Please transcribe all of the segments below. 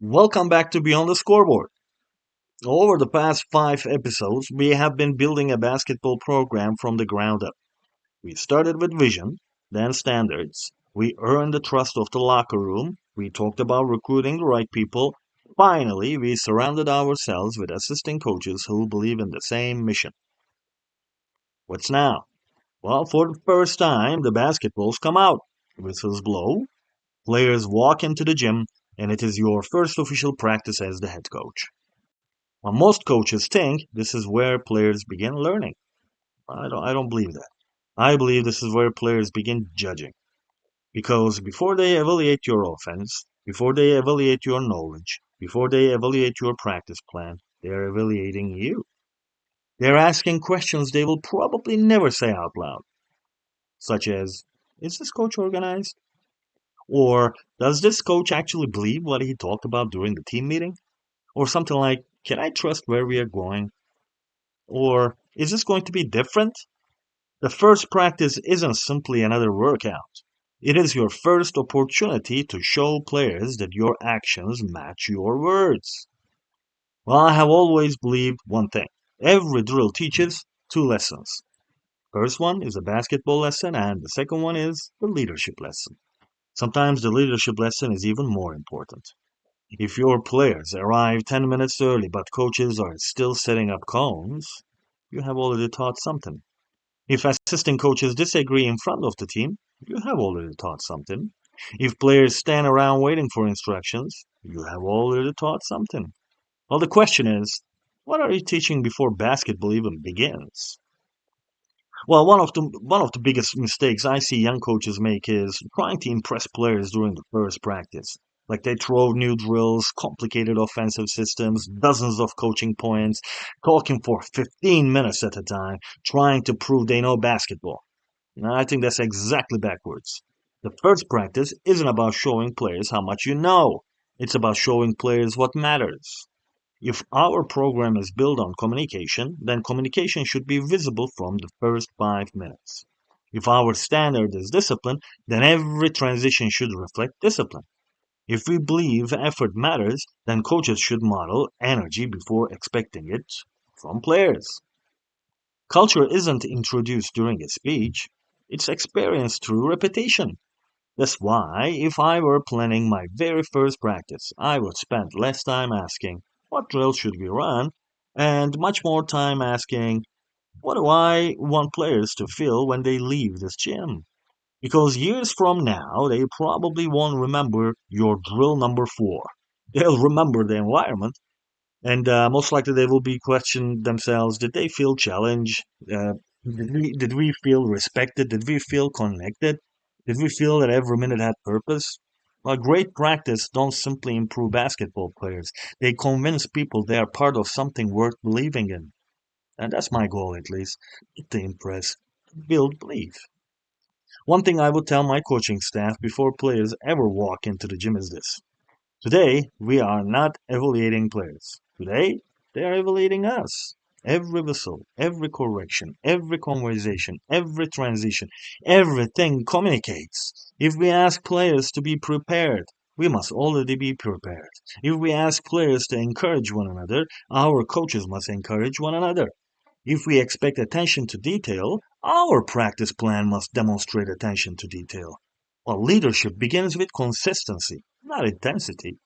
Welcome back to Beyond the Scoreboard. Over the past 5 episodes, we have been building a basketball program from the ground up. We started with vision, then standards. We earned the trust of the locker room. We talked about recruiting the right people. Finally, we surrounded ourselves with assistant coaches who believe in the same mission. What's now? Well, for the first time, the basketballs come out. Whistles blow, players walk into the gym, and it is your first official practice as the head coach. Well, most coaches think this is where players begin learning. I don't believe that. I believe this is where players begin judging. Because before they evaluate your offense, before they evaluate your knowledge, before they evaluate your practice plan, they're evaluating you. They're asking questions they will probably never say out loud, such as, is this coach organized? Or does this coach actually believe what he talked about during the team meeting? Or something like, can I trust where we are going? Or is this going to be different? The first practice isn't simply another workout. It is your first opportunity to show players that your actions match your words. Well, I have always believed one thing. Every drill teaches two lessons. First one is a basketball lesson, and the second one is the leadership lesson. Sometimes the leadership lesson is even more important. If your players arrive 10 minutes early but coaches are still setting up cones, you have already taught something. If assistant coaches disagree in front of the team, you have already taught something. If players stand around waiting for instructions, you have already taught something. Well, the question is, what are you teaching before basketball even begins? Well, one of the biggest mistakes I see young coaches make is trying to impress players during the first practice. Like they throw new drills, complicated offensive systems, dozens of coaching points, talking for 15 minutes at a time, trying to prove they know basketball. And I think that's exactly backwards. The first practice isn't about showing players how much you know. It's about showing players what matters. If our program is built on communication, then communication should be visible from the first 5 minutes. If our standard is discipline, then every transition should reflect discipline. If we believe effort matters, then coaches should model energy before expecting it from players. Culture isn't introduced during a speech, it's experienced through repetition. That's why, if I were planning my very first practice, I would spend less time asking, what drill should we run? And much more time asking, what do I want players to feel when they leave this gym? Because years from now, they probably won't remember your drill number 4. They'll remember the environment, and most likely they will be questioning themselves, did they feel challenged? Did we feel respected? Did we feel connected? Did we feel that every minute had purpose? A great practice don't simply improve basketball players. They convince people they are part of something worth believing in. And that's my goal, at least, to impress, build belief. One thing I would tell my coaching staff before players ever walk into the gym is this. Today, we are not evaluating players. Today, they are evaluating us. Every whistle, every correction, every conversation, every transition, everything communicates. If we ask players to be prepared, we must already be prepared. If we ask players to encourage one another, our coaches must encourage one another. If we expect attention to detail, our practice plan must demonstrate attention to detail. Well, leadership begins with consistency, not intensity.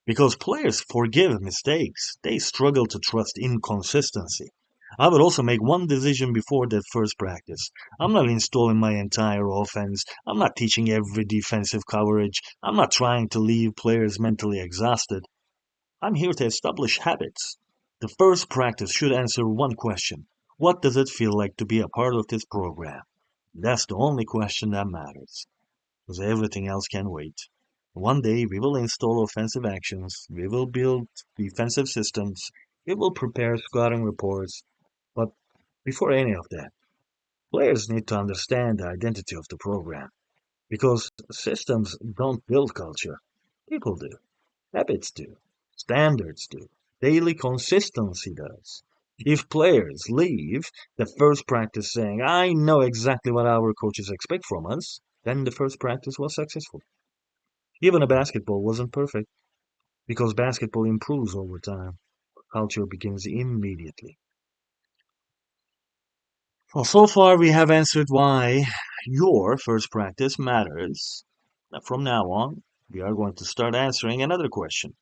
Because players forgive mistakes, they struggle to trust inconsistency. I would also make one decision before that first practice. I'm not installing my entire offense. I'm not teaching every defensive coverage. I'm not trying to leave players mentally exhausted. I'm here to establish habits. The first practice should answer one question. What does it feel like to be a part of this program? That's the only question that matters, because everything else can wait. One day we will install offensive actions, we will build defensive systems, we will prepare scouting reports, but before any of that, players need to understand the identity of the program. Because systems don't build culture, people do, habits do, standards do, daily consistency does. If players leave the first practice saying, I know exactly what our coaches expect from us, then the first practice was successful. Even a basketball wasn't perfect. Because basketball improves over time, culture begins immediately. Well, so far we have answered why your first practice matters. Now, from now on, we are going to start answering another question.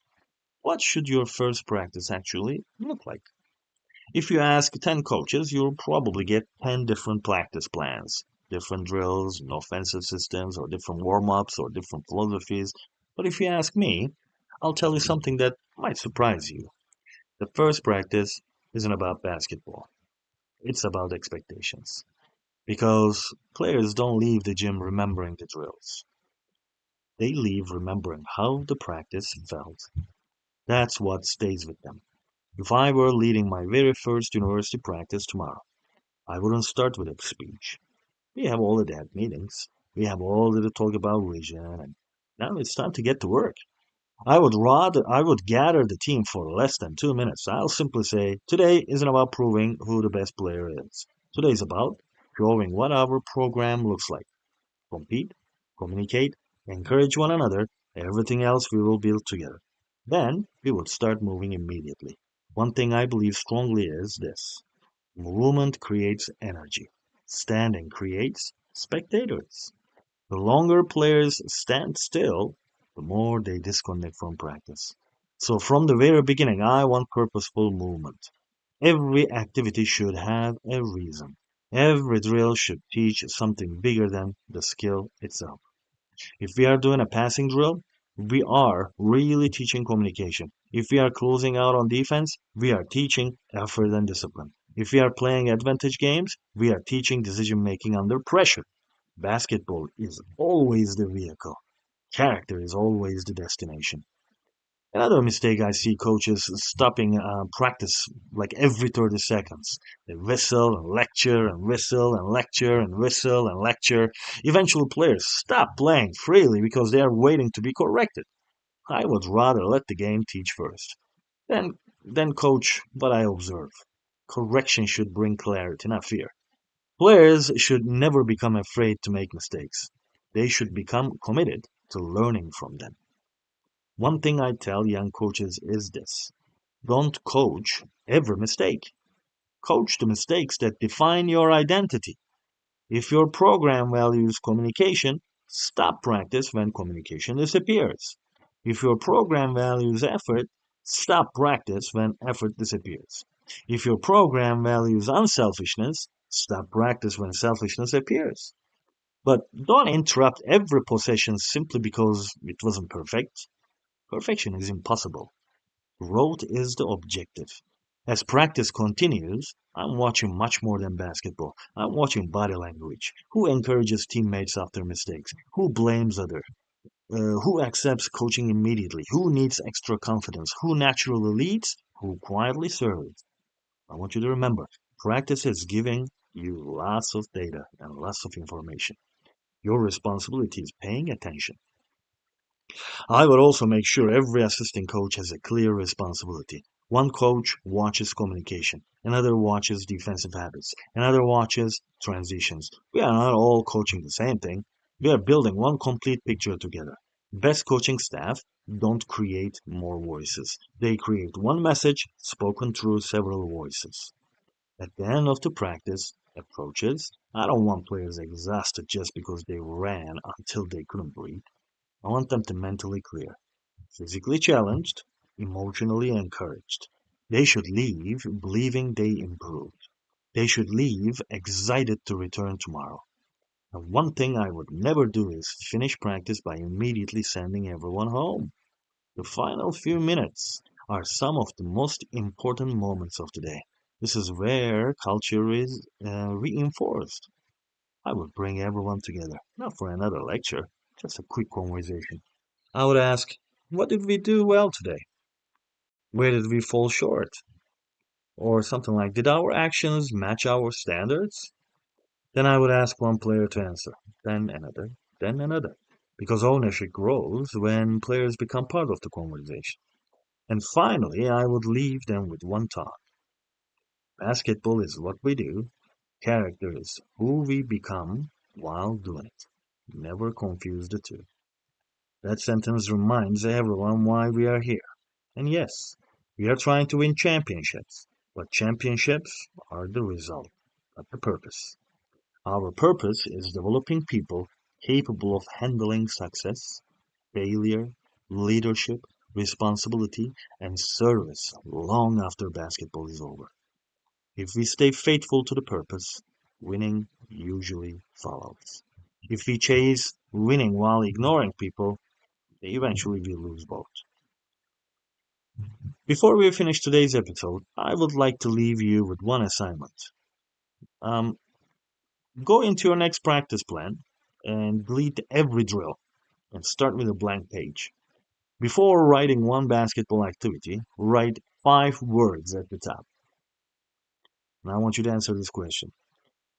What should your first practice actually look like? If you ask 10 coaches, you'll probably get 10 different practice plans, different drills, and offensive systems, or different warm ups, or different philosophies. But if you ask me, I'll tell you something that might surprise you. The first practice isn't about basketball, it's about expectations. Because players don't leave the gym remembering the drills, they leave remembering how the practice felt. That's what stays with them. If I were leading my very first university practice tomorrow, I wouldn't start with a speech. We have already had meetings. We have already talked about vision, and now it's time to get to work. I would gather the team for less than 2 minutes. I'll simply say, today isn't about proving who the best player is. Today is about showing what our program looks like. Compete, communicate, encourage one another. Everything else we will build together. Then we would start moving immediately. One thing I believe strongly is this: movement creates energy. Standing creates spectators. The longer players stand still, the more they disconnect from practice. So from the very beginning, I want purposeful movement. Every activity should have a reason. Every drill should teach something bigger than the skill itself. If we are doing a passing drill, we are really teaching communication. If we are closing out on defense, we are teaching effort and discipline. If we are playing advantage games, we are teaching decision making under pressure. Basketball is always the vehicle. Character is always the destination. Another mistake I see coaches stopping practice like every 30 seconds. They whistle and lecture and whistle and lecture and whistle and lecture. Eventually, players stop playing freely because they are waiting to be corrected. I would rather let the game teach first. Then coach what I observe. Correction should bring clarity, not fear. Players should never become afraid to make mistakes. They should become committed to learning from them. One thing I tell young coaches is this: don't coach every mistake. Coach the mistakes that define your identity. If your program values communication, stop practice when communication disappears. If your program values effort, stop practice when effort disappears. If your program values unselfishness, stop practice when selfishness appears. But don't interrupt every possession simply because it wasn't perfect. Perfection is impossible. Growth is the objective. As practice continues, I'm watching much more than basketball. I'm watching body language. Who encourages teammates after mistakes? Who blames others? Who accepts coaching immediately? Who needs extra confidence? Who naturally leads? Who quietly serves? I want you to remember, practice is giving you lots of data and lots of information. Your responsibility is paying attention. I would also make sure every assistant coach has a clear responsibility. One coach watches communication, another watches defensive habits, another watches transitions. We are not all coaching the same thing. We are building one complete picture together. Best coaching staff don't create more voices. They create one message spoken through several voices. At the end of the practice approaches, I don't want players exhausted just because they ran until they couldn't breathe. I want them to mentally clear, physically challenged, emotionally encouraged. They should leave believing they improved. They should leave excited to return tomorrow. And one thing I would never do is finish practice by immediately sending everyone home. The final few minutes are some of the most important moments of the day. This is where culture is reinforced. I would bring everyone together, not for another lecture, just a quick conversation. I would ask, what did we do well today? Where did we fall short? Or something like, did our actions match our standards? Then I would ask one player to answer, then another, then another. Because ownership grows when players become part of the conversation. And finally, I would leave them with one thought. Basketball is what we do, character is who we become while doing it. Never confuse the two. That sentence reminds everyone why we are here. And yes, we are trying to win championships, but championships are the result, not the purpose. Our purpose is developing people capable of handling success, failure, leadership, responsibility, and service long after basketball is over. If we stay faithful to the purpose, winning usually follows. If we chase winning while ignoring people, eventually we lose both. Before we finish today's episode, I would like to leave you with one assignment. Um, Go into your next practice plan and delete every drill and start with a blank page. Before writing one basketball activity, write 5 words at the top. Now I want you to answer this question.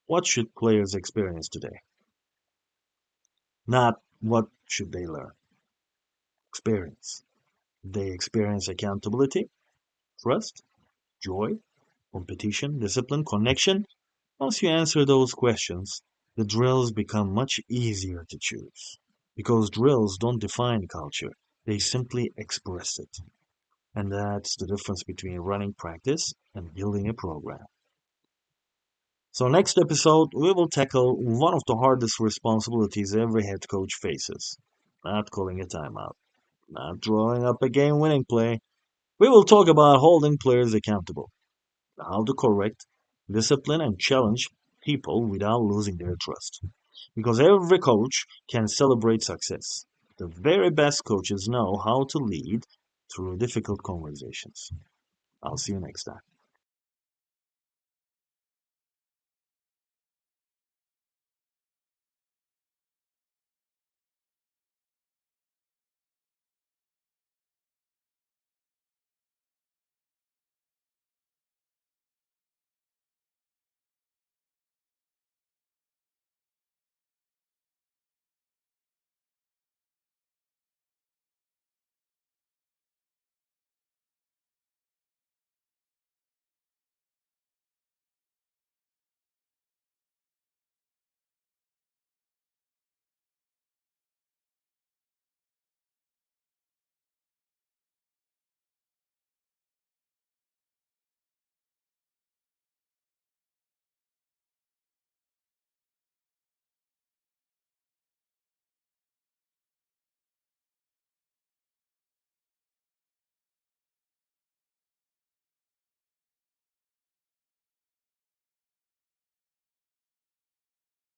What should players experience today? Not what should they learn. Experience. They experience accountability, trust, joy, competition, discipline, connection. Once you answer those questions, the drills become much easier to choose. Because drills don't define culture, they simply express it. And that's the difference between running practice and building a program. So, next episode, we will tackle one of the hardest responsibilities every head coach faces, not calling a timeout, not drawing up a game winning play. We will talk about holding players accountable, how to correct, discipline, and challenge people without losing their trust. Because every coach can celebrate success. The very best coaches know how to lead through difficult conversations. I'll see you next time.